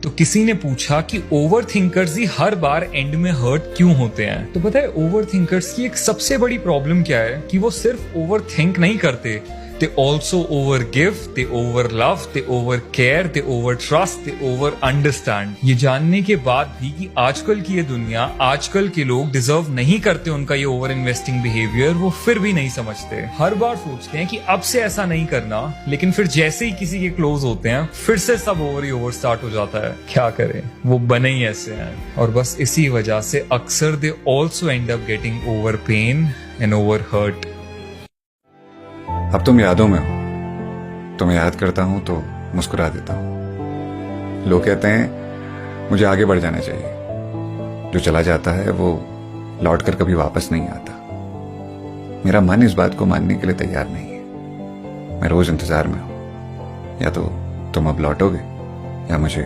तो किसी ने पूछा कि over thinkers he her bar and में हर्ट क्यों होते हैं। तो पता है ओवर थिंकर्स की एक सबसे बड़ी प्रॉब्लम क्या है कि वो सिर्फ ओवर थिंक नहीं करते, they also over give, they over love, they over care, they over trust, they over understand। ये जानने के बाद भी कि आजकल की ये दुनिया, आजकल के लोग डिजर्व नहीं करते उनका ये ओवर इन्वेस्टिंग बिहेवियर, वो फिर भी नहीं समझते। हर बार सोचते हैं कि अब से ऐसा नहीं करना, लेकिन फिर जैसे ही किसी के क्लोज होते हैं फिर से सब ओवर ही ओवर स्टार्ट हो जाता है। क्या करें, वो बने ही ऐसे हैं। और बस इसी वजह से अक्सर they also end up getting over pain and over hurt. अब तुम यादों में हो, तुम्हें याद करता हूं तो मुस्कुरा देता हूं। लोग कहते हैं मुझे आगे बढ़ जाना चाहिए, जो चला जाता है वो लौट कर कभी वापस नहीं आता। मेरा मन इस बात को मानने के लिए तैयार नहीं है। मैं रोज इंतजार में हूं, या तो तुम अब लौटोगे या मुझे